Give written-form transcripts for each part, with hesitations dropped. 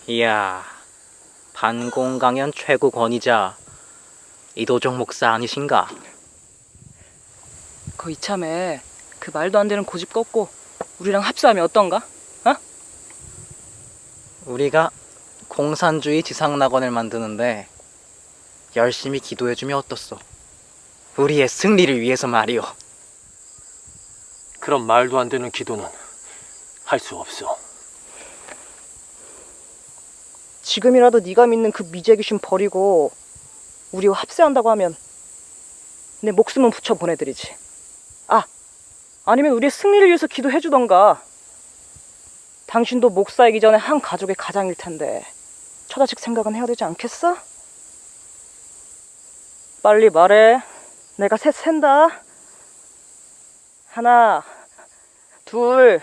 이야, 반공강연 최고 권위자 이도종 목사 아니신가? 거 이참에 그 말도 안 되는 고집 꺾고 우리랑 합수하면 어떤가? 어? 우리가 공산주의 지상낙원을 만드는데 열심히 기도해주면 어떻소? 우리의 승리를 위해서 말이오. 그런 말도 안 되는 기도는 할 수 없어. 지금이라도 네가 믿는 그 미제 귀신 버리고 우리와 합세한다고 하면 내 목숨은 붙여 보내드리지. 아니면 우리의 승리를 위해서 기도해주던가. 당신도 목사이기 전에 한 가족의 가장일 텐데 처자식 생각은 해야 되지 않겠어? 빨리 말해. 내가 셋 센다. 하나, 둘.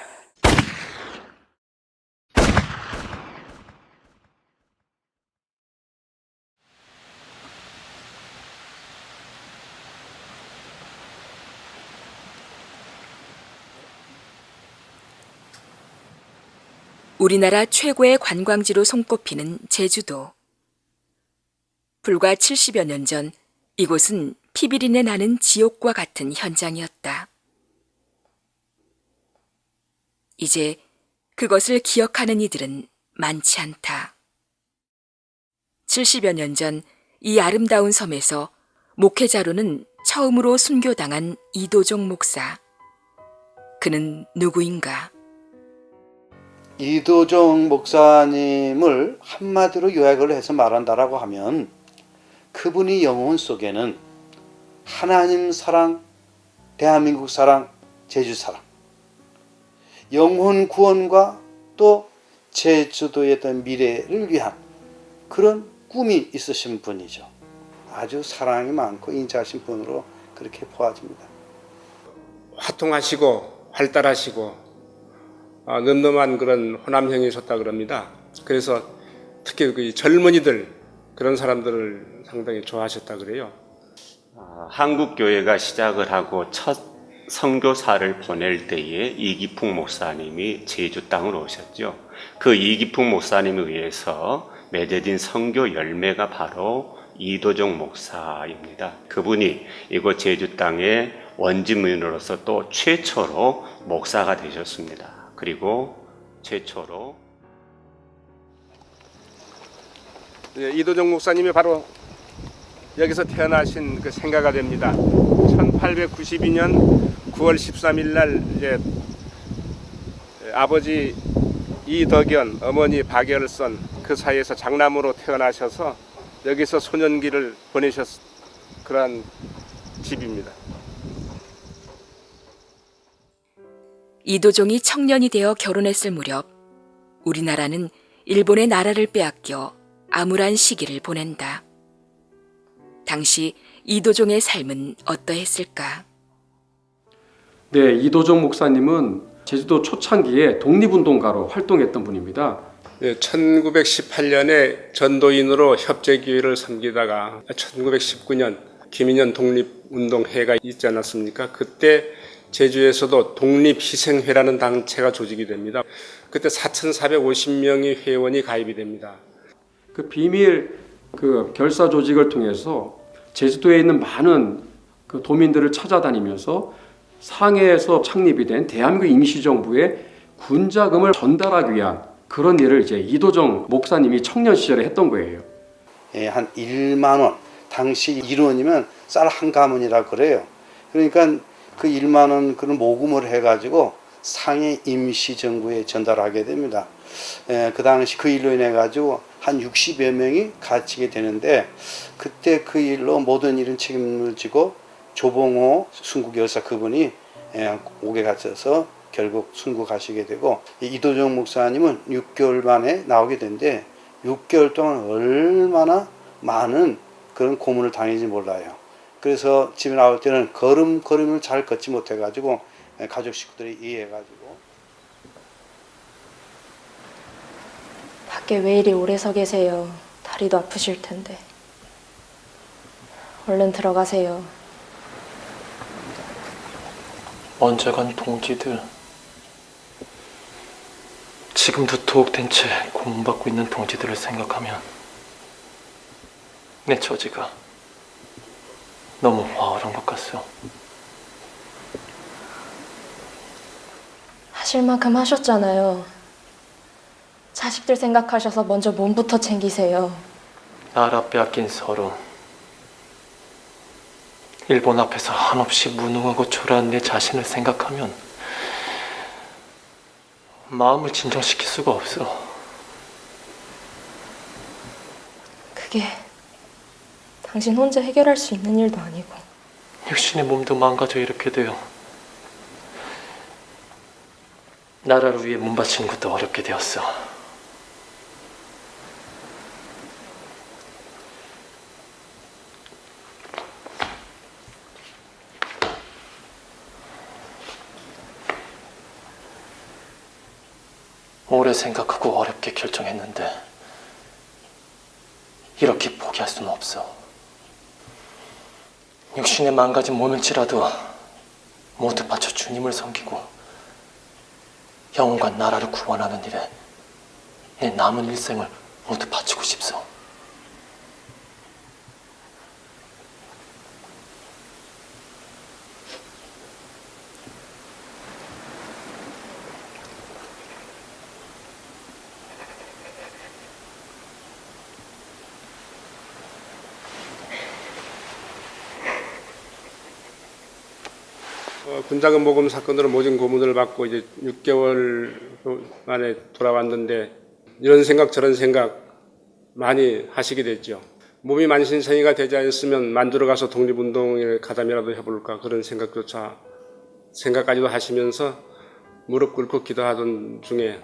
우리나라 최고의 관광지로 손꼽히는 제주도. 불과 70여 년 전 이곳은 피비린내 나는 지옥과 같은 현장이었다. 이제 그것을 기억하는 이들은 많지 않다. 70여 년 전 이 아름다운 섬에서 목회자로는 처음으로 순교당한 이도종 목사. 그는 누구인가? 이도종 목사님을 한마디로 요약을 해서 말한다라고 하면 그분이 영혼 속에는 하나님 사랑, 대한민국 사랑, 제주 사랑, 영혼 구원과 또 제주도의 어떤 미래를 위한 그런 꿈이 있으신 분이죠. 아주 사랑이 많고 인자하신 분으로 그렇게 보아집니다. 화통하시고 활달하시고 늠름한 그런 호남형이셨다 그럽니다. 그래서 특히 그 젊은이들 그런 사람들을 상당히 좋아하셨다 그래요. 한국 교회가 시작을 하고 첫 선교사를 보낼 때에 이기풍 목사님이 제주 땅으로 오셨죠. 그 이기풍 목사님에 의해서 맺어진 선교 열매가 바로 이도종 목사입니다. 그분이 이곳 제주 땅의 원주민으로서 또 최초로 목사가 되셨습니다. 그리고 최초로 이도종 목사님이 바로 여기서 태어나신 그 생가가 됩니다. 1892년 9월 13일 날 이제 아버지 이덕연, 어머니 박열선 그 사이에서 장남으로 태어나셔서 여기서 소년기를 보내셨 그러한 집입니다. 이도종이 청년이 되어 결혼했을 무렵 우리나라는 일본의 나라를 빼앗겨 암울한 시기를 보낸다. 당시 이도종의 삶은 어떠했을까? 네, 이도종 목사님은 제주도 초창기에 독립운동가로 활동했던 분입니다. 1918년에 전도인으로 협재교회를 섬기다가 1919년 김인현 독립운동회가 있지 않았습니까? 그때 제주에서도 독립희생회라는 단체가 조직이 됩니다. 그때 4,450명의 회원이 가입이 됩니다. 그 비밀 결사 조직을 통해서 제주도에 있는 많은 그 도민들을 찾아다니면서 상해에서 창립이 된 대한민국 임시정부에 군자금을 전달하기 위한 그런 일을 이제 이도종 목사님이 청년 시절에 했던 거예요. 한 1만 원, 당시 1원이면 쌀 한 가문이라 그래요. 그러니까 그 1만 원 그런 모금을 해가지고 상해 임시정부에 전달하게 됩니다. 그 당시 그 일로 인해 가지고 한 60여 명이 갇히게 되는데 그때 그 일로 모든 일은 책임을 지고 조봉호 순국여사 그분이 옥에 갇혀서 결국 순국하시게 되고 이도종 목사님은 6개월 만에 나오게 되는데 6개월 동안 얼마나 많은 그런 고문을 당했는지 몰라요. 그래서 집에 나올 때는 걸음을 잘 걷지 못해가지고 가족 식구들이 이해해가지고 밖에 왜 이리 오래 서 계세요? 다리도 아프실 텐데. 얼른 들어가세요. 먼저 간 동지들, 지금도 도옥된 채 고문받고 있는 동지들을 생각하면 내 처지가 너무 화활한 것 같소. 하실 만큼 하셨잖아요. 자식들 생각하셔서 먼저 몸부터 챙기세요. 나라 빼앗긴 서로, 일본 앞에서 한없이 무능하고 초라한 내 자신을 생각하면 마음을 진정시킬 수가 없어. 그게 당신 혼자 해결할 수 있는 일도 아니고. 육신의 몸도 망가져 이렇게 되어 나라를 위해 몸 바치는 것도 어렵게 되었어. 오래 생각하고 어렵게 결정했는데 이렇게 포기할 수는 없어. 육신에 망가진 몸일지라도 모두 바쳐 주님을 섬기고 영혼과 나라를 구원하는 일에 내 남은 일생을 모두 바치고 싶소. 군자금 모금 사건으로 모진 고문을 받고 이제 6개월 만에 돌아왔는데 이런 생각 저런 생각 많이 하시게 됐죠. 몸이 만신창이가 되지 않았으면 만주러 가서 독립운동에 가담이라도 해볼까 그런 생각까지도 하시면서 무릎 꿇고 기도하던 중에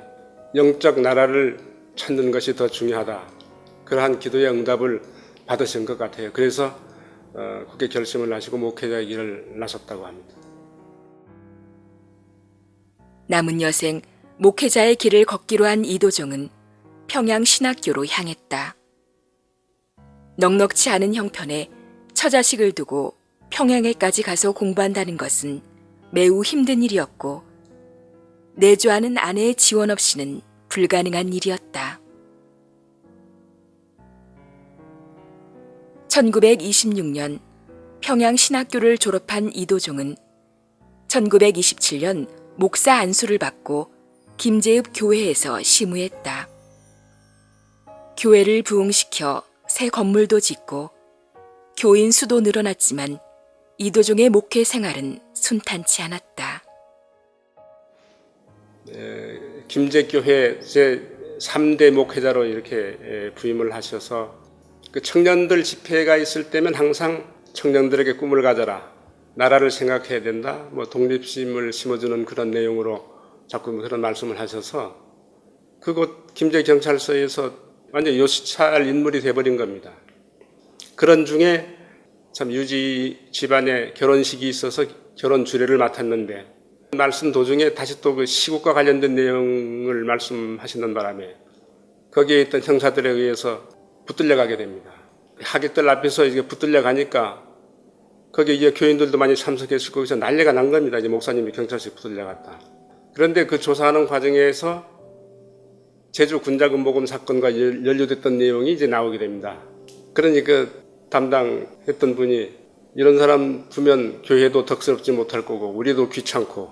영적 나라를 찾는 것이 더 중요하다. 그러한 기도의 응답을 받으신 것 같아요. 그래서 그렇게 결심을 하시고 목회자의 길을 나섰다고 합니다. 남은 여생 목회자의 길을 걷기로 한 이도종은 평양 신학교로 향했다. 넉넉지 않은 형편에 처자식을 두고 평양에까지 가서 공부한다는 것은 매우 힘든 일이었고 내조하는 아내의 지원 없이는 불가능한 일이었다. 1926년 평양 신학교를 졸업한 이도종은 1927년 목사 안수를 받고 김제읍 교회에서 시무했다. 교회를 부흥시켜 새 건물도 짓고 교인 수도 늘어났지만 이도종의 목회 생활은 순탄치 않았다. 김제교회 제3대 목회자로 이렇게 부임을 하셔서 그 청년들 집회가 있을 때면 항상 청년들에게 꿈을 가져라. 나라를 생각해야 된다. 독립심을 심어주는 그런 내용으로 자꾸 그런 말씀을 하셔서 그곳 김제경찰서에서 완전 요시찰 인물이 돼버린 겁니다. 그런 중에 참 유지 집안에 결혼식이 있어서 결혼 주례를 맡았는데 말씀 도중에 다시 또 그 시국과 관련된 내용을 말씀하시는 바람에 거기에 있던 형사들에 의해서 붙들려 가게 됩니다. 하객들 앞에서 이제 붙들려 가니까 거기에 이제 교인들도 많이 참석했을 거기서 난리가 난 겁니다. 이제 목사님이 경찰서에 붙들려 갔다. 그런데 그 조사하는 과정에서 제주 군자금 모금 사건과 연루됐던 내용이 이제 나오게 됩니다. 그러니 그 담당했던 분이 이런 사람 두면 교회도 덕스럽지 못할 거고 우리도 귀찮고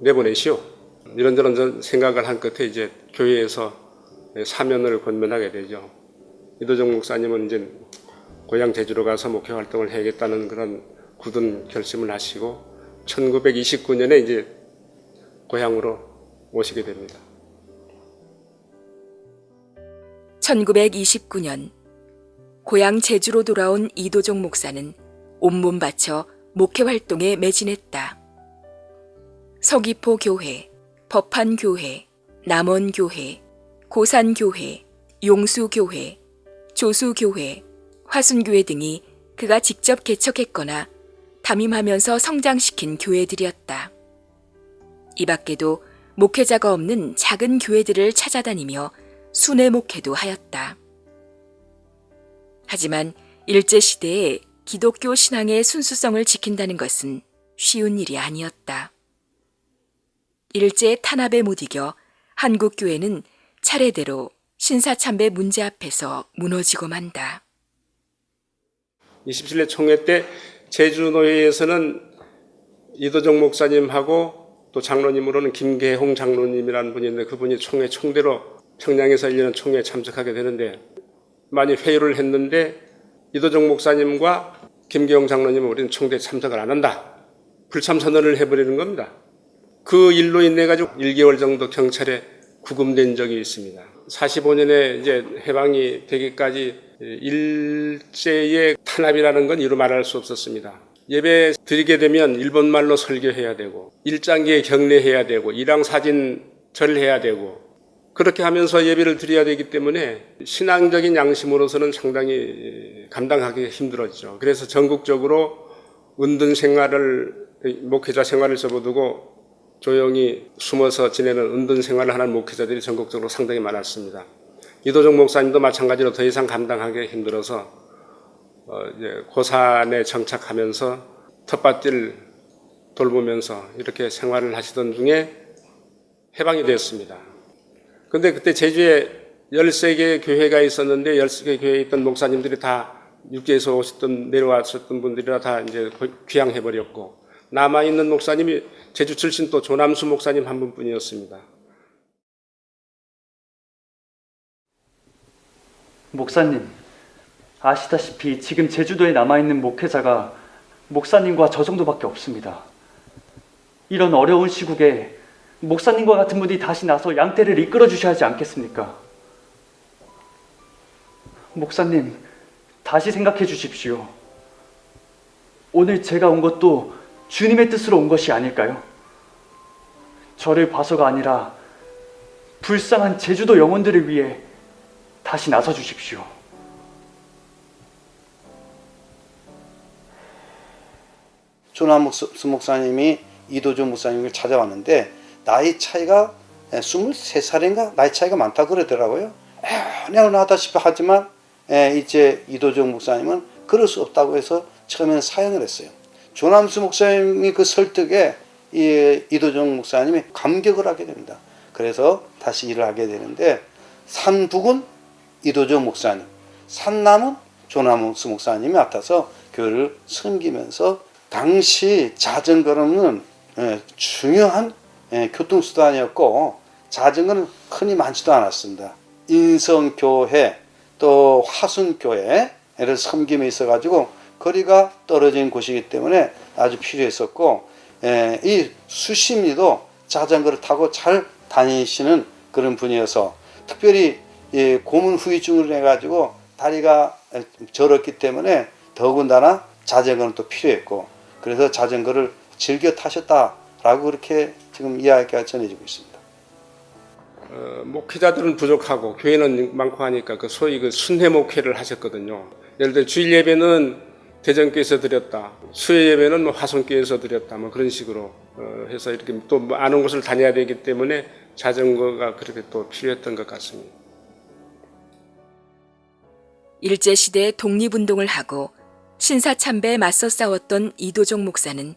내보내시오. 이런저런 생각을 한 끝에 이제 교회에서 사면을 권면하게 되죠. 이도종 목사님은 이제 고향 제주로 가서 목회 활동을 해야겠다는 그런 굳은 결심을 하시고 1929년에 이제 고향으로 오시게 됩니다. 1929년 고향 제주로 돌아온 이도종 목사는 온몸 바쳐 목회 활동에 매진했다. 서귀포 교회, 법한 교회, 남원 교회, 고산 교회, 용수 교회, 조수 교회, 화순교회 등이 그가 직접 개척했거나 담임하면서 성장시킨 교회들이었다. 이 밖에도 목회자가 없는 작은 교회들을 찾아다니며 순회 목회도 하였다. 하지만 일제시대에 기독교 신앙의 순수성을 지킨다는 것은 쉬운 일이 아니었다. 일제의 탄압에 못 이겨 한국교회는 차례대로 신사참배 문제 앞에서 무너지고 만다. 27대 총회 때 제주노회에서는 이도정 목사님하고 또 장로님으로는 김계홍 장로님이라는 분이 있는데 그분이 총회 총대로 평양에서 열리는 총회에 참석하게 되는데 많이 회의를 했는데 이도정 목사님과 김계홍 장로님은 우리는 총대에 참석을 안 한다. 불참 선언을 해버리는 겁니다. 그 일로 인해 가지고 1개월 정도 경찰에 구금된 적이 있습니다. 45년에 이제 해방이 되기까지 일제의 탄압이라는 건 이루 말할 수 없었습니다. 예배 드리게 되면 일본말로 설교해야 되고 일장기에 경례해야 되고 일왕사진 절해야 되고 그렇게 하면서 예배를 드려야 되기 때문에 신앙적인 양심으로서는 상당히 감당하기 힘들었죠. 그래서 전국적으로 은둔 생활을 목회자 생활을 접어두고 조용히 숨어서 지내는 은둔 생활을 하는 목회자들이 전국적으로 상당히 많았습니다. 이도정 목사님도 마찬가지로 더 이상 감당하기 힘들어서 이제 고산에 정착하면서 텃밭을 돌보면서 이렇게 생활을 하시던 중에 해방이 됐습니다. 그런데 그때 제주에 13개의 교회가 있었는데 13개 교회에 있던 목사님들이 다 육지에서 내려왔었던 분들이라 다 이제 귀향해버렸고 남아있는 목사님이 제주 출신 또 조남수 목사님 한 분뿐이었습니다. 목사님, 아시다시피 지금 제주도에 남아있는 목회자가 목사님과 저 정도밖에 없습니다. 이런 어려운 시국에 목사님과 같은 분이 다시 나서 양떼를 이끌어 주셔야 하지 않겠습니까? 목사님, 다시 생각해 주십시오. 오늘 제가 온 것도 주님의 뜻으로 온 것이 아닐까요? 저를 봐서가 아니라 불쌍한 제주도 영혼들을 위해 다시 나서 주십시오. 조남수 목사님이 이도정 목사님을 찾아왔는데 나이 차이가 23살인가 나이 차이가 많다 그러더라고요. 애원하다시피 하지만 이제 이도정 목사님은 그럴 수 없다고 해서 처음에는 사양을 했어요. 조남수 목사님이 그 설득에 이도정 목사님이 감격을 하게 됩니다. 그래서 다시 일을 하게 되는데 산북은 이도정 목사님, 산남은 조남수 목사님이 맡아서 교회를 섬기면서 당시 자전거는 중요한 교통수단이었고 자전거는 흔히 많지도 않았습니다. 인성교회 또 화순교회를 섬김에 있어가지고 거리가 떨어진 곳이기 때문에 아주 필요했었고 이 수심리도 자전거를 타고 잘 다니시는 그런 분이어서 특별히 고문 후유증을 해가지고 다리가 저렸기 때문에 더군다나 자전거는 또 필요했고 그래서 자전거를 즐겨 타셨다라고 그렇게 지금 이야기가 전해지고 있습니다. 목회자들은 부족하고 교회는 많고 하니까 그 소위 그 순회 목회를 하셨거든요. 예를 들어 주일 예배는 대전교에서 드렸다, 수요 예배는 뭐 화성교에서 드렸다, 뭐 그런 식으로 해서 이렇게 또 많은 곳을 다녀야 되기 때문에 자전거가 그렇게 또 필요했던 것 같습니다. 일제시대에 독립운동을 하고 신사참배에 맞서 싸웠던 이도종 목사는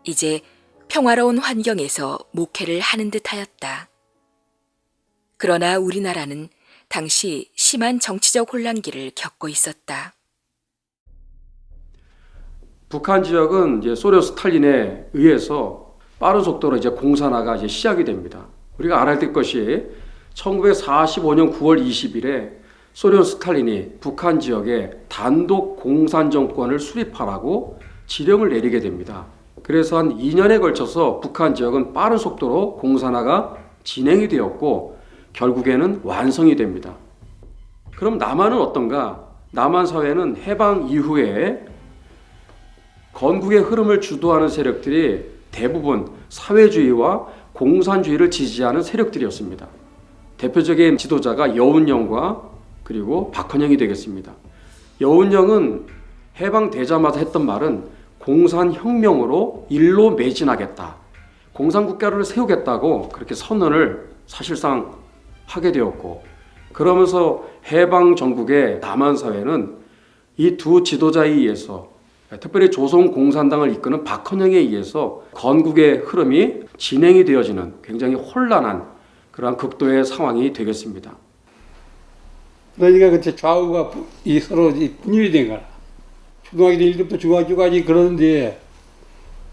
이제 평화로운 환경에서 목회를 하는 듯하였다. 그러나 우리나라는 당시 심한 정치적 혼란기를 겪고 있었다. 북한 지역은 이제 소련 스탈린에 의해서 빠른 속도로 이제 공산화가 이제 시작이 됩니다. 우리가 알아야 될 것이 1945년 9월 20일에 소련 스탈린이 북한 지역에 단독 공산 정권을 수립하라고 지령을 내리게 됩니다. 그래서 한 2년에 걸쳐서 북한 지역은 빠른 속도로 공산화가 진행이 되었고 결국에는 완성이 됩니다. 그럼 남한은 어떤가? 남한 사회는 해방 이후에 건국의 흐름을 주도하는 세력들이 대부분 사회주의와 공산주의를 지지하는 세력들이었습니다. 대표적인 지도자가 여운형과 그리고 박헌영이 되겠습니다. 여운형은 해방되자마자 했던 말은 공산혁명으로 일로 매진하겠다, 공산국가를 세우겠다고 그렇게 선언을 사실상 하게 되었고, 그러면서 해방 전국의 남한 사회는 이 두 지도자에 의해서 특별히 조선공산당을 이끄는 박헌영에 의해서 건국의 흐름이 진행이 되어지는 굉장히 혼란한 그러한 극도의 상황이 되겠습니다. 그러니까 그때 좌우가 서로 분열이 된 거라. 초등학교 1급부터 중학교까지 그러는데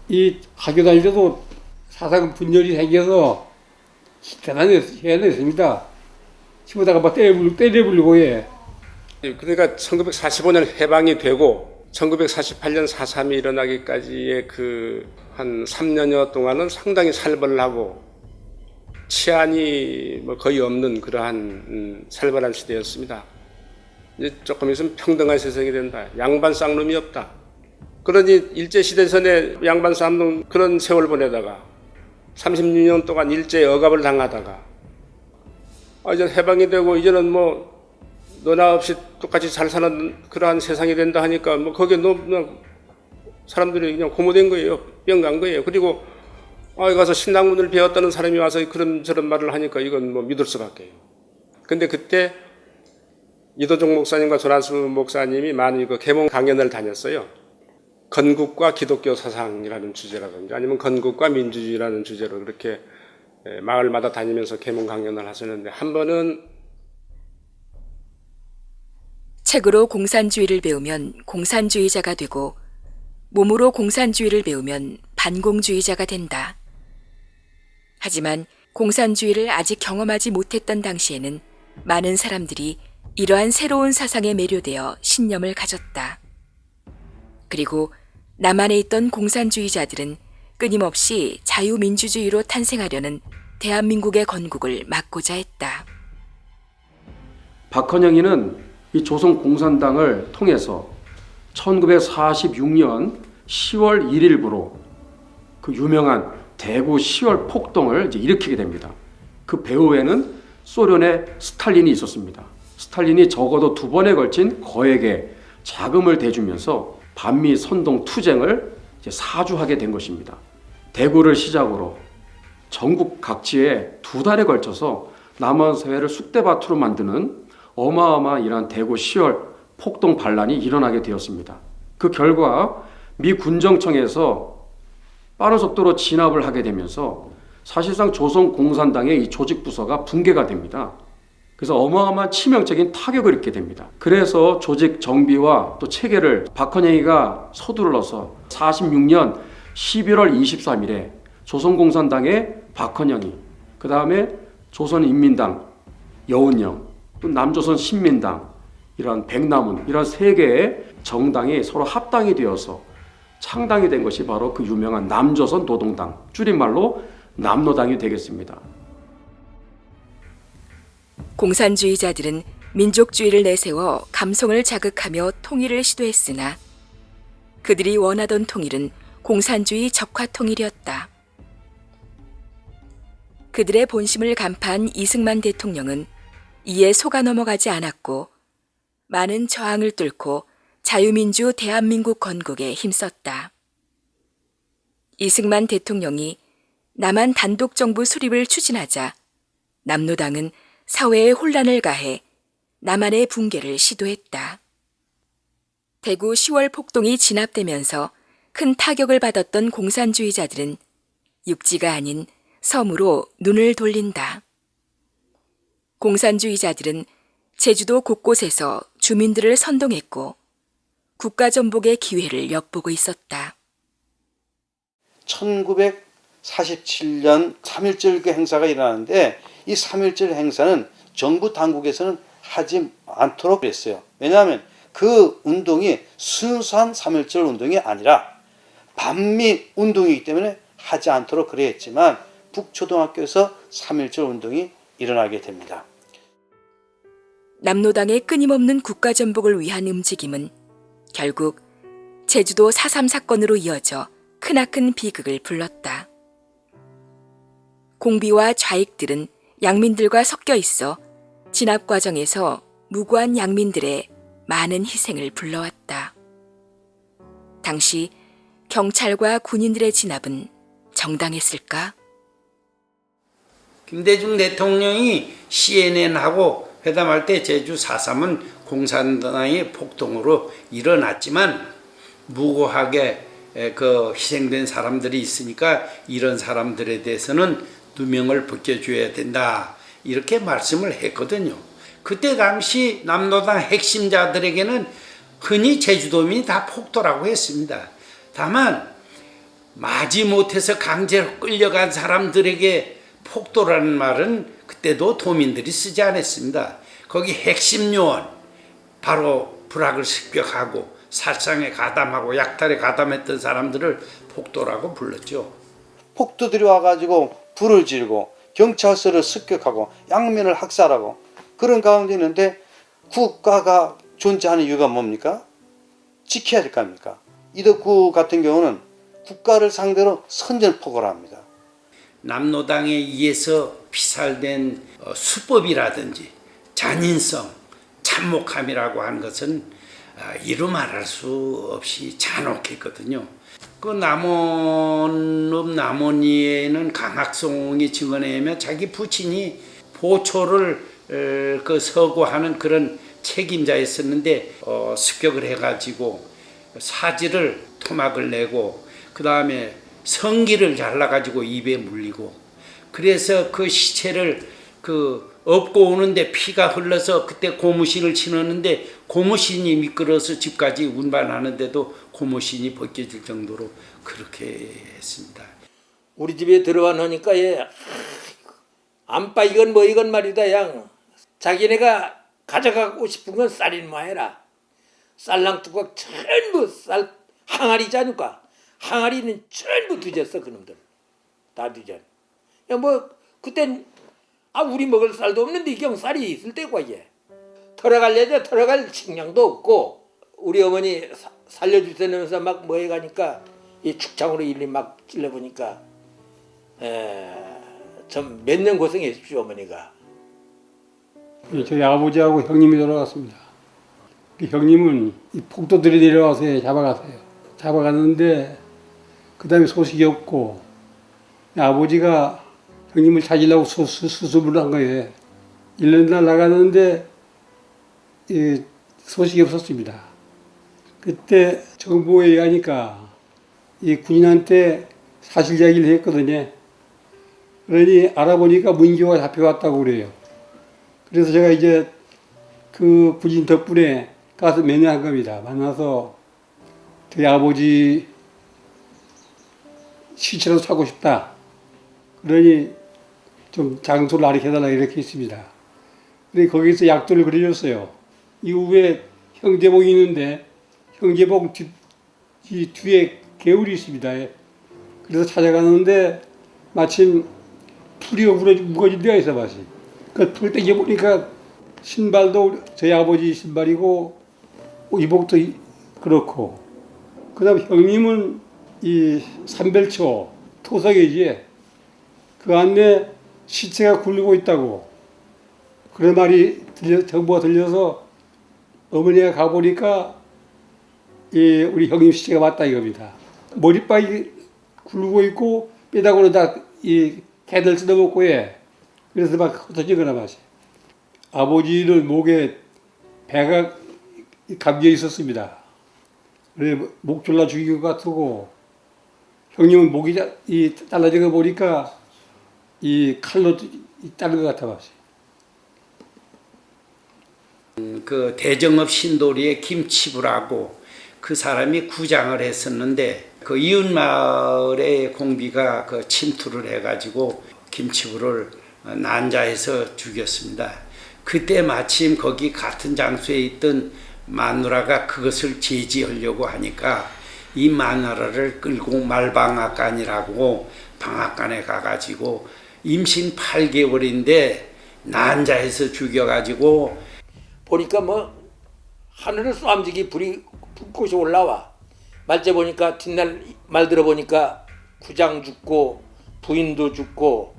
이 학교 다닐 때도 사상 분열이 생겨서 대단히 해냈습니다. 집어다가 막 때려부리고 해. 그러니까 1945년 해방이 되고 1948년 4.3이 일어나기까지의 그 한 3년여 동안은 상당히 살벌하고 치안이 뭐 거의 없는 그러한 살벌한 시대였습니다. 이제 조금 있으면 평등한 세상이 된다. 양반 쌍놈이 없다. 그러니 일제시대전에 양반 쌍놈 그런 세월 보내다가 36년 동안 일제 억압을 당하다가 이제 해방이 되고 이제는 뭐 너나 없이 똑같이 잘 사는 그러한 세상이 된다 하니까 뭐 거기에 너무 사람들이 그냥 고무된 거예요. 뿅 간 거예요. 그리고 가서 신학문을 배웠다는 사람이 와서 그런 저런 말을 하니까 이건 뭐 믿을 수밖에요. 근데 그때 이도종 목사님과 조란수 목사님이 많이 그 계몽 강연을 다녔어요. 건국과 기독교 사상이라는 주제라든지 아니면 건국과 민주주의라는 주제로 그렇게 마을마다 다니면서 계몽 강연을 하셨는데 한 번은 책으로 공산주의를 배우면 공산주의자가 되고 몸으로 공산주의를 배우면 반공주의자가 된다. 하지만 공산주의를 아직 경험하지 못했던 당시에는 많은 사람들이 이러한 새로운 사상에 매료되어 신념을 가졌다. 그리고 남한에 있던 공산주의자들은 끊임없이 자유민주주의로 탄생하려는 대한민국의 건국을 막고자 했다. 박헌영이는 이 조선공산당을 통해서 1946년 10월 1일부로 그 유명한 대구 10월 폭동을 이제 일으키게 됩니다. 그 배후에는 소련의 스탈린이 있었습니다. 스탈린이 적어도 2번에 걸친 거액의 자금을 대주면서 반미 선동 투쟁을 이제 사주하게 된 것입니다. 대구를 시작으로 전국 각지에 2달에 걸쳐서 남한 사회를 쑥대밭으로 만드는 어마어마한 이러한 대구 10월 폭동 반란이 일어나게 되었습니다. 그 결과 미 군정청에서 빠른 속도로 진압을 하게 되면서 사실상 조선공산당의 이 조직부서가 붕괴가 됩니다. 그래서 어마어마한 치명적인 타격을 입게 됩니다. 그래서 조직 정비와 또 체계를 박헌영이가 서둘러서 46년 11월 23일에 조선공산당의 박헌영이, 그 다음에 조선인민당 여운형, 또 남조선 신민당, 이런 백남훈, 이런 3개의 정당이 서로 합당이 되어서 창당이 된 것이 바로 그 유명한 남조선 노동당, 줄임말로 남노당이 되겠습니다. 공산주의자들은 민족주의를 내세워 감성을 자극하며 통일을 시도했으나 그들이 원하던 통일은 공산주의 적화통일이었다. 그들의 본심을 간파한 이승만 대통령은 이에 속아 넘어가지 않았고 많은 저항을 뚫고 자유민주 대한민국 건국에 힘썼다. 이승만 대통령이 남한 단독정부 수립을 추진하자 남노당은 사회에 혼란을 가해 남한의 붕괴를 시도했다. 대구 10월 폭동이 진압되면서 큰 타격을 받았던 공산주의자들은 육지가 아닌 섬으로 눈을 돌린다. 공산주의자들은 제주도 곳곳에서 주민들을 선동했고 국가전복의 기회를 엿보고 있었다. 1947년 3.1절 행사가 일어나는데 이 3.1절 행사는 정부 당국에서는 하지 않도록 했어요. 왜냐하면 그 운동이 순수한 3.1절 운동이 아니라 반미 운동이기 때문에 하지 않도록 그래 했지만 북초등학교에서 3.1절 운동이 일어나게 됩니다. 남노당의 끊임없는 국가전복을 위한 움직임은 결국 제주도 4.3 사건으로 이어져 크나큰 비극을 불렀다. 공비와 좌익들은 양민들과 섞여 있어 진압 과정에서 무고한 양민들의 많은 희생을 불러왔다. 당시 경찰과 군인들의 진압은 정당했을까? 김대중 대통령이 CNN하고 회담할 때 제주 4.3은 공산당의 폭동으로 일어났지만 무고하게 그 희생된 사람들이 있으니까 이런 사람들에 대해서는 누명을 벗겨줘야 된다. 이렇게 말씀을 했거든요. 그때 당시 남노당 핵심자들에게는 흔히 제주도민이 다 폭도라고 했습니다. 다만 마지못해서 강제로 끌려간 사람들에게 폭도라는 말은 그때도 도민들이 쓰지 않았습니다. 거기 핵심 요원, 바로 불악을 습격하고 살상에 가담하고 약탈에 가담했던 사람들을 폭도라고 불렀죠. 폭도들이 와가지고 불을 지르고 경찰서를 습격하고 양면을 학살하고 그런 가운데 있는데 국가가 존재하는 이유가 뭡니까? 지켜야 될 거 아닙니까? 이덕구 같은 경우는 국가를 상대로 선전포고를 합니다. 남노당에 의해서 피살된 수법이라든지 잔인성, 참목함이라고 하는 것은 이루 말할 수 없이 잔혹했거든요. 그 남원읍에는 강학송이 증언에 의하면 자기 부친이 보초를 그 서고하는 그런 책임자였었는데 습격을 해가지고 사지를 토막을 내고 그 다음에 성기를 잘라가지고 입에 물리고 그래서 그 시체를 업고 오는데 피가 흘러서 그때 고무신을 신었는데 고무신이 미끄러서 집까지 운반하는데도 고무신이 벗겨질 정도로 그렇게 했습니다. 우리 집에 들어와 놓으니까 얘 안빠 이건 뭐 이건 말이다 양 자기네가 가져가고 싶은 건 쌀인 마해라 쌀랑 뚜껑 전부 쌀 항아리지 않을까 항아리는 전부 뒤졌어 그놈들 다 뒤졌 뭐 그땐 우리 먹을 쌀도 없는데 이경 쌀이 있을 때고 이게 털어갈래자 털어갈 식량도 없고 우리 어머니 살려주세면서 막 뭐 해가니까 이 축창으로 일일이 막 찔러보니까 좀 몇 년 고생했죠 어머니가. 저희 아버지하고 형님이 돌아갔습니다. 그 형님은 이 폭도들이 내려와서 잡아갔어요. 잡아갔는데 그 다음에 소식이 없고 아버지가 형님을 찾으려고 수습을 한 거예요. 1년 날 나갔는데 소식이 없었습니다. 그때 정보에 의하니까 이 군인한테 사실 이야기를 했거든요. 그러니 알아보니까 문교가 잡혀왔다고 그래요. 그래서 제가 이제 그 군인 덕분에 가서 면회한 겁니다. 만나서 저희 아버지 시체로 사고 싶다. 그러니 좀 장소를 알려달라 이렇게 했습니다. 그래서 거기서 약도를 그려줬어요. 이후에 형제복이 있는데 형제복 뒤에 개울이 있습니다. 그래서 찾아가는데 마침 풀이 무거진 데가 있어 마치. 그풀 땡겨보니까 신발도 저희 아버지 신발이고 이복도 그렇고 그 다음에 형님은 이 삼별초 토석이지 그 안에 시체가 굴리고 있다고 그런 말이 정보가 들려서 어머니가 가보니까 우리 형님 시체가 맞다 이겁니다. 머리빨이 굴르고 있고 뼈다구로 다 이 개들 뜯어먹고 해. 그래서 막 흩어지거나 마시. 아버지는 목에 배가 감겨 있었습니다. 그래 목 졸라 죽인 것 같고 형님은 목이 잘라진 거 보니까 이 칼로 자른 것 같아 마시. 그 대정읍 신도리의 김치부라고 그 사람이 구장을 했었는데 그 이웃 마을의 공비가 그 침투를 해가지고 김치부를 난자해서 죽였습니다. 그때 마침 거기 같은 장소에 있던 마누라가 그것을 제지하려고 하니까 이 마누라를 끌고 말방앗간이라고 방앗간에 가가지고 임신 8개월인데 난자해서 죽여가지고 보니까 뭐 하늘을 쏘암지기 불이 불꽃이 올라와. 말째 보니까 뒷날 말 들어보니까 구장 죽고 부인도 죽고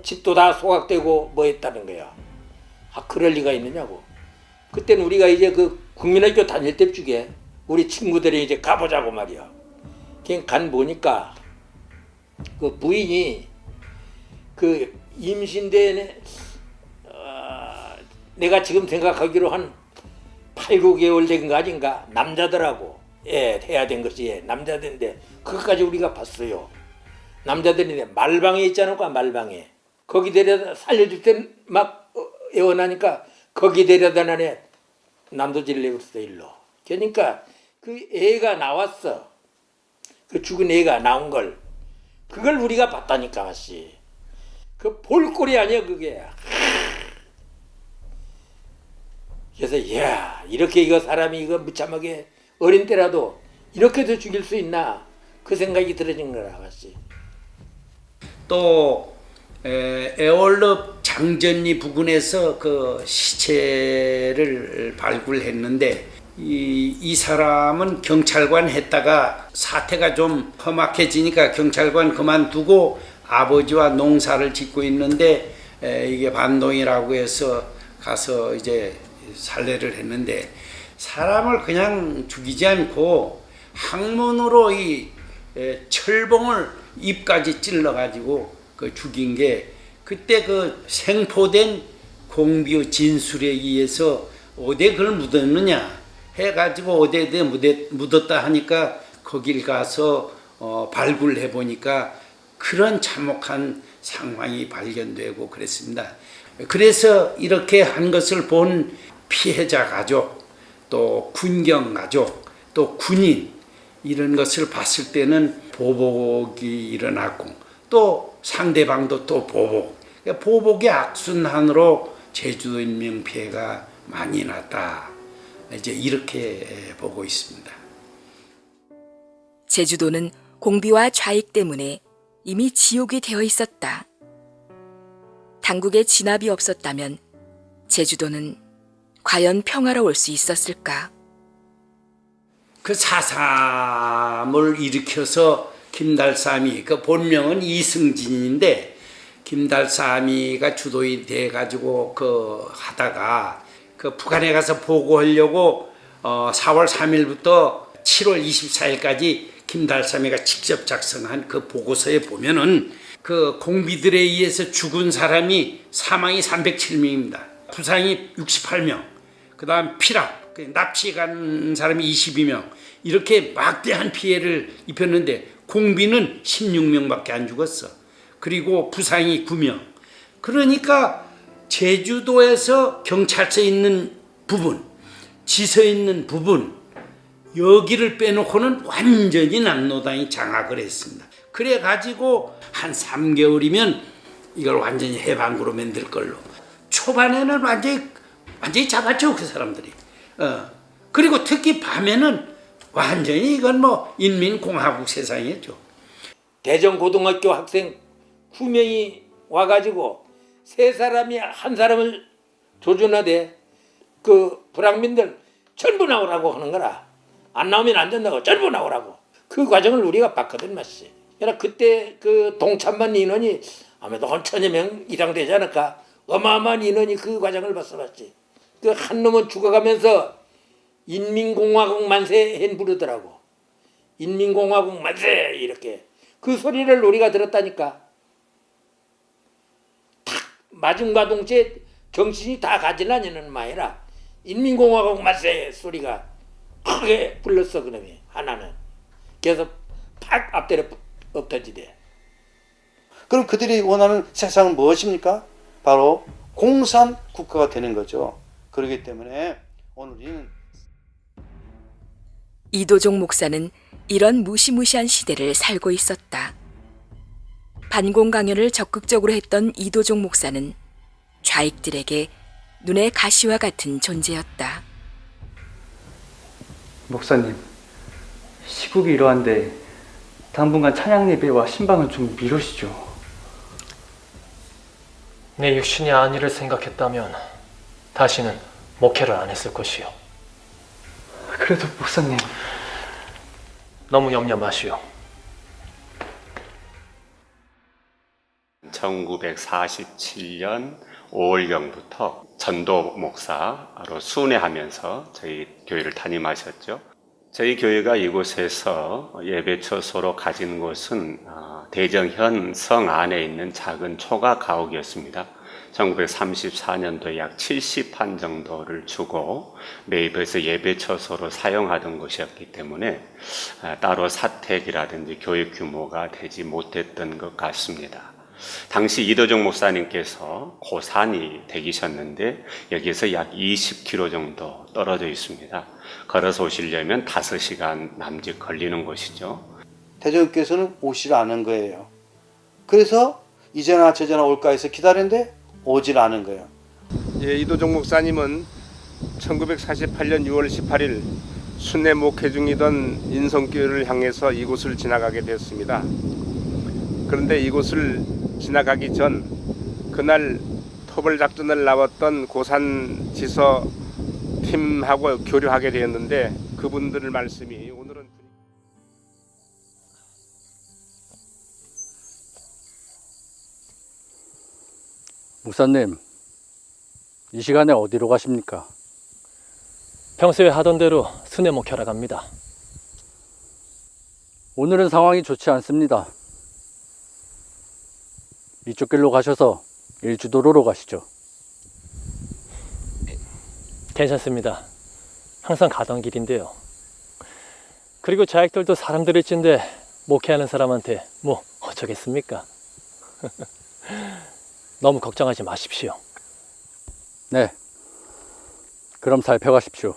집도 다 소각되고 뭐 했다는 거야. 그럴 리가 있느냐고. 그때는 우리가 이제 그 국민학교 다닐 때쯤에 우리 친구들이 이제 가보자고 말이야. 그냥 간 보니까 그 부인이 그 임신된 내가 지금 생각하기로 한 8, 9개월 된 거 아닌가 남자더라고. 해야 된 것이 남자들인데 그것까지 우리가 봤어요. 남자들인데 말방에 있잖아, 말방에. 거기 데려다 살려줄 땐 막 애원하니까 거기 데려다 나네 난도질 내버렸어 일로. 그러니까 그 애가 나왔어. 그 죽은 애가 나온 걸 그걸 우리가 봤다니까 마씨. 그 볼꼴이 아니야 그게. 그래서 이야 이렇게 이거 사람이 이거 무참하게 어린 때라도 이렇게도 죽일 수 있나 그 생각이 들어진 거라 마씨. 또 애월읍 장전리 부근에서 그 시체를 발굴했는데 이 사람은 경찰관 했다가 사태가 좀 험악해지니까 경찰관 그만두고 아버지와 농사를 짓고 있는데 이게 반동이라고 해서 가서 이제 살해를 했는데 사람을 그냥 죽이지 않고 항문으로 이 철봉을 입까지 찔러가지고 그 죽인 게 그때 그 생포된 공비의 진술에 의해서 어디에 그걸 묻었느냐 해가지고 어디에 묻었다 하니까 거길 가서 발굴해 보니까 그런 참혹한 상황이 발견되고 그랬습니다. 그래서 이렇게 한 것을 본 피해자 가족, 또 군경 가족, 또 군인 이런 것을 봤을 때는 보복이 일어났고 또 상대방도 또 보복, 보복의 악순환으로 제주도 인명 피해가 많이 났다. 이제 이렇게 보고 있습니다. 제주도는 공비와 좌익 때문에 이미 지옥이 되어 있었다. 당국의 진압이 없었다면 제주도는 과연 평화로울 수 있었을까? 그 4.3을 일으켜서 김달삼이, 그 본명은 이승진인데 김달삼이가 주도인 돼가지고 하다가 북한에 가서 보고하려고 4월 3일부터 7월 24일까지 김달삼이가 직접 작성한 그 보고서에 보면은 그 공비들에 의해서 죽은 사람이 사망이 307명입니다. 부상이 68명, 그 다음 피랍, 납치 간 사람이 22명, 이렇게 막대한 피해를 입혔는데 공비는 16명밖에 안 죽었어. 그리고 부상이 9명. 그러니까 제주도에서 경찰서 있는 부분, 지서 있는 부분, 여기를 빼놓고는 완전히 남로당이 장악을 했습니다. 그래가지고 한 3개월이면 이걸 완전히 해방구로 만들 걸로. 초반에는 완전히 잡았죠, 그 사람들이. 그리고 특히 밤에는 완전히 이건 인민공화국 세상이었죠. 대전고등학교 학생 9명이 와가지고 3사람이 한 사람을 조준하되 그 불황민들 전부 나오라고 하는 거라. 안 나오면 안 된다고 전부 나오라고. 그 과정을 우리가 봤거든 마씨. 그러나 그때 그 동참반 인원이 아마도 한 1000여 명 이상 되지 않을까. 어마어마한 인원이 그 과정을 봤어 봤지. 그 한 놈은 죽어가면서 인민공화국 만세 hen 부르더라고. 인민공화국 만세 이렇게. 그 소리를 우리가 들었다니까. 탁 마중과 동시에 정신이 다 가지나니는 마이라. 인민공화국 만세 소리가 크게 불렀어 그놈이 하나는. 그래서 팍 앞대로 엎어지대. 그럼 그들이 원하는 세상은 무엇입니까? 바로 공산 국가가 되는 거죠. 그렇기 때문에 오늘 우리는 이도종 목사는 이런 무시무시한 시대를 살고 있었다. 반공 강연을 적극적으로 했던 이도종 목사는 좌익들에게 눈의 가시와 같은 존재였다. 목사님, 시국이 이러한데 당분간 찬양 예배와 신방은 좀 미루시죠. 내 육신이 안위를 생각했다면 다시는 목회를 안 했을 것이요. 그래도 목사님, 너무 염려 마시오. 1947년 5월경부터 전도 목사로 순회하면서 저희 교회를 담임하셨죠. 저희 교회가 이곳에서 예배처소로 가진 곳은 대정현 성 안에 있는 작은 초가 가옥이었습니다. 1934년도에 약 70판 정도를 주고 매입해서 예배처소로 사용하던 곳이었기 때문에 따로 사택이라든지 교육 규모가 되지 못했던 것 같습니다. 당시 이도정 목사님께서 고산이 되기셨는데 여기에서 약 20km 정도 떨어져 있습니다. 걸어서 오시려면 5시간 남짓 걸리는 곳이죠. 대전교회에서는 오질 않은 거예요. 그래서 이제나 저제나 올까 해서 기다렸는데 오질 않은 거예요. 예, 이도정 목사님은 1948년 6월 18일 순회 목회 중이던 인성교회를 향해서 이곳을 지나가게 되었습니다. 그런데 이곳을 지나가기 전 그날 토벌 작전을 나왔던 고산 지서 팀하고 교류하게 되었는데 그분들 말씀이 오늘은 목사님, 이 시간에 어디로 가십니까? 평소에 하던 대로 순회 목회하러 갑니다. 오늘은 상황이 좋지 않습니다. 이쪽 길로 가셔서 일주도로로 가시죠. 괜찮습니다. 항상 가던 길인데요. 그리고 자익들도 사람들일 진데 목회하는 사람한테 뭐 어쩌겠습니까? 너무 걱정하지 마십시오. 네, 그럼 살펴가십시오.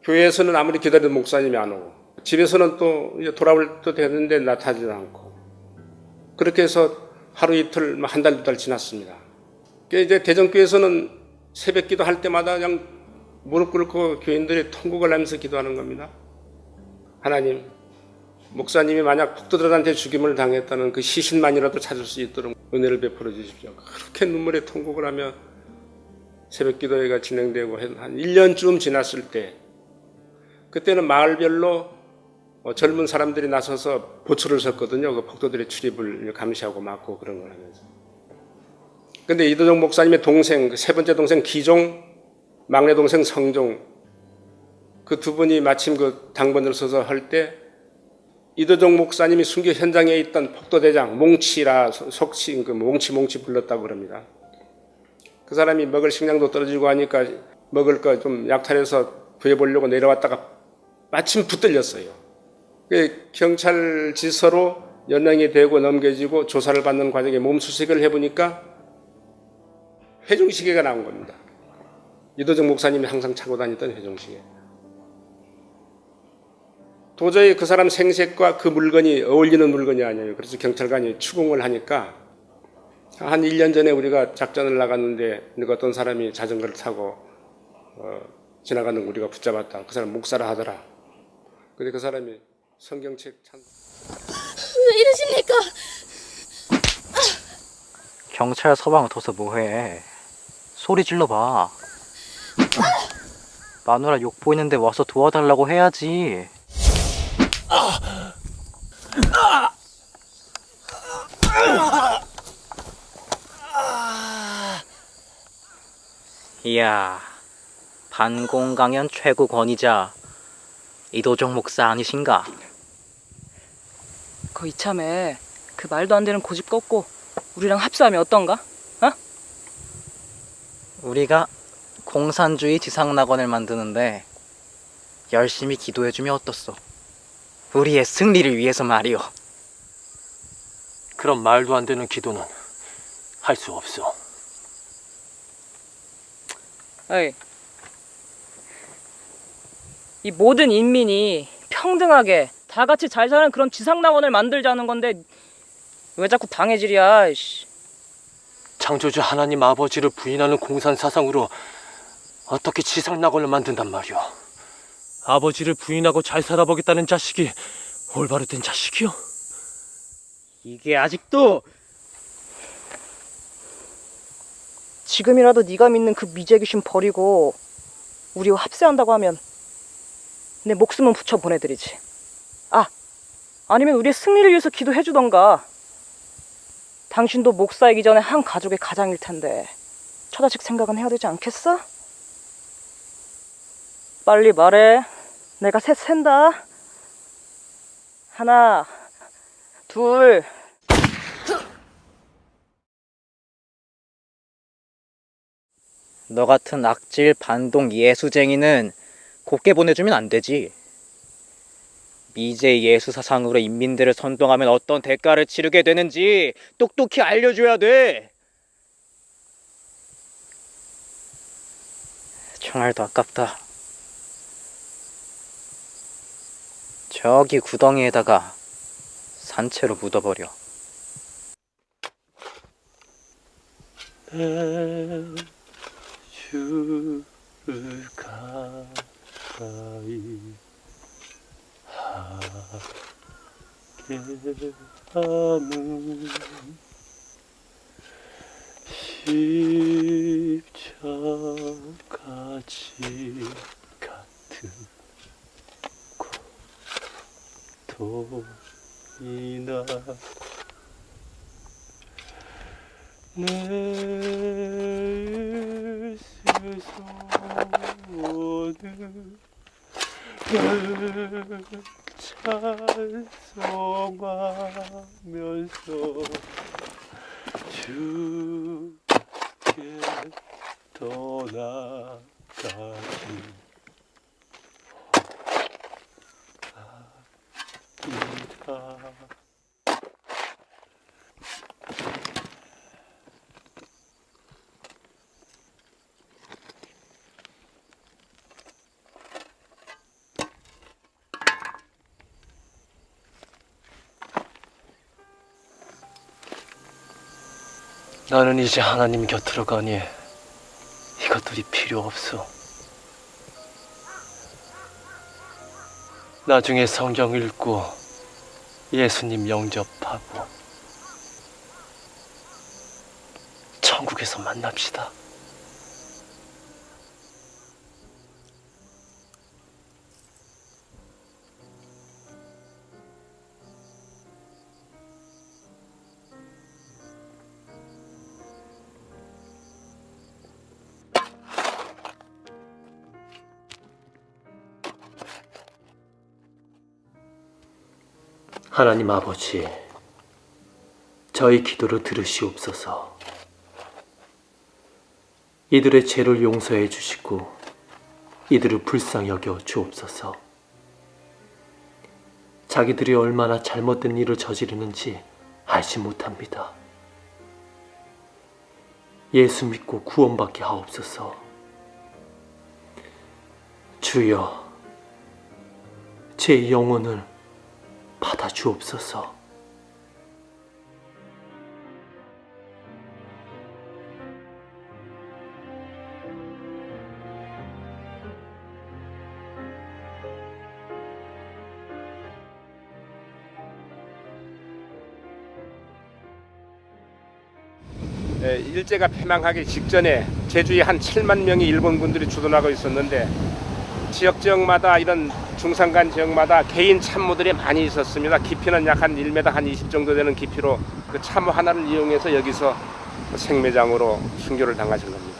교회에서는 아무리 기다려도 목사님이 안 오고 집에서는 또 돌아올 때 됐는데 나타나지 않고 그렇게 해서 하루 이틀 한 달 두 달 지났습니다. 이제 대전교회에서는 새벽기도 할 때마다 그냥 무릎 꿇고 교인들이 통곡을 하면서 기도하는 겁니다. 하나님, 목사님이 만약 폭도들한테 죽임을 당했다는 그 시신만이라도 찾을 수 있도록 은혜를 베풀어 주십시오. 그렇게 눈물에 통곡을 하며 새벽기도회가 진행되고 한 1년쯤 지났을 때 그때는 마을별로 젊은 사람들이 나서서 보초를 섰거든요. 그 폭도들의 출입을 감시하고 막고 그런 걸 하면서. 근데 이도정 목사님의 동생, 그 세 번째 동생 기종, 막내 동생 성종, 그 두 분이 마침 그 당번을 서서 할 때 이도정 목사님이 순교 현장에 있던 폭도대장 몽치라 속칭 그 몽치 불렀다고 그럽니다. 그 사람이 먹을 식량도 떨어지고 하니까 먹을 거 좀 약탈해서 구해보려고 내려왔다가 마침 붙들렸어요. 경찰 지서로 연행이 되고 넘겨지고 조사를 받는 과정에 몸수색을 해보니까 회중시계가 나온 겁니다. 이도정 목사님이 항상 차고 다니던 회중시계. 도저히 그 사람 생색과 그 물건이 어울리는 물건이 아니에요. 그래서 경찰관이 추궁을 하니까 한 1년 전에 우리가 작전을 나갔는데 어떤 사람이 자전거를 타고 지나가는 거 우리가 붙잡았다. 그 사람 목사라 하더라. 근데 그 사람이 성경책 찬. 왜 이러십니까? 경찰 서방 둬서 뭐해? 소리 질러봐. 마누라 욕 보이는데 와서 도와달라고 해야지. 이야, 반공강연 최고 권위자 이도정 목사 아니신가? 거 이참에 그 말도 안 되는 고집 꺾고 우리랑 합수하면 어떤가? 어? 우리가 공산주의 지상낙원을 만드는데 열심히 기도해주면 어떻소? 우리의 승리를 위해서 말이오. 그런 말도 안 되는 기도는 할 수 없어. 어이, 이 모든 인민이 평등하게 다 같이 잘 사는 그런 지상낙원을 만들자는 건데 왜 자꾸 방해질이야? 이씨. 창조주 하나님 아버지를 부인하는 공산 사상으로 어떻게 지상낙원을 만든단 말이오? 아버지를 부인하고 잘 살아보겠다는 자식이 올바로 된 자식이요? 이게 아직도 지금이라도 네가 믿는 그 미제 귀신 버리고 우리와 합세한다고 하면 내 목숨은 붙여 보내드리지. 아, 아니면 우리의 승리를 위해서 기도해주던가. 당신도 목사이기 전에 한 가족의 가장일 텐데 처자식 생각은 해야 되지 않겠어? 빨리 말해. 내가 셋 센다. 하나, 둘. 너 같은 악질 반동 예수쟁이는 곱게 보내주면 안 되지. 미제 예수 사상으로 인민들을 선동하면 어떤 대가를 치르게 되는지 똑똑히 알려줘야 돼. 총알도 아깝다. 저기 구덩이에다가 산채로 묻어버려. 주를 가까이 하게 하는 십자가지 같은 고통이나 내 스스로는 찬송하면서 주께 떠나가기 합니다. 나는 이제 하나님 곁으로 가니 이것들이 필요 없어. 나중에 성경 읽고 예수님 영접하고 천국에서 만납시다. 하나님 아버지, 저희 기도를 들으시옵소서. 이들의 죄를 용서해 주시고 이들을 불쌍히 여겨 주옵소서. 자기들이 얼마나 잘못된 일을 저지르는지 알지 못합니다. 예수 믿고 구원받게 하옵소서. 주여, 제 영혼을 받아 주옵소서. 일제가 패망하기 직전에 제주에 한 7만 명의 일본군들이 주둔하고 있었는데 지역마다 이런 중산간 지역마다 개인 참모들이 많이 있었습니다. 깊이는 약 한 1m 한 20 정도 되는 깊이로 그 참모 하나를 이용해서 여기서 생매장으로 순교를 당하신 겁니다.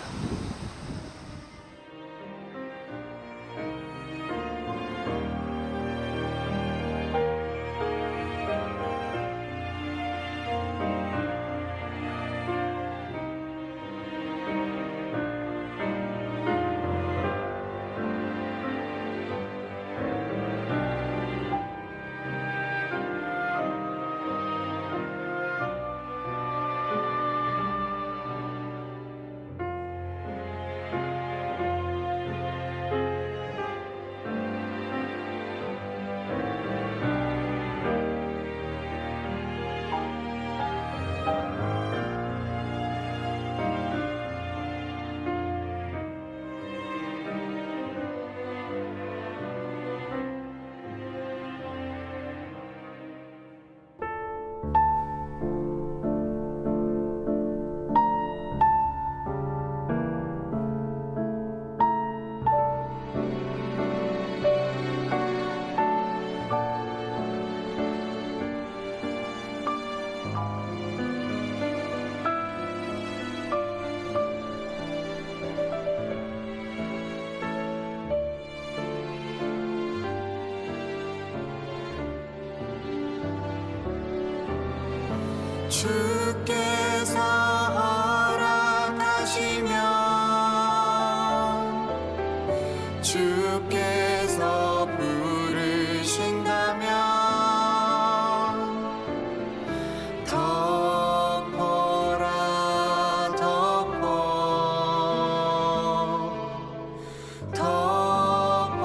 주께서 허락하시면 주께서 부르신다면 덮어라 덮어 덮어라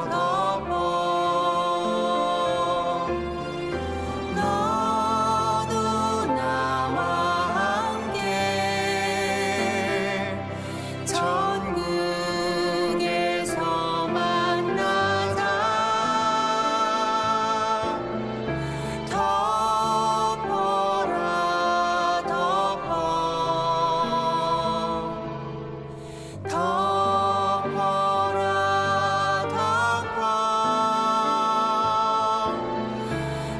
덮어 너도 나와 함께 천국에서 만나자 덮어라 덮어 덮어라 덮어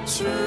주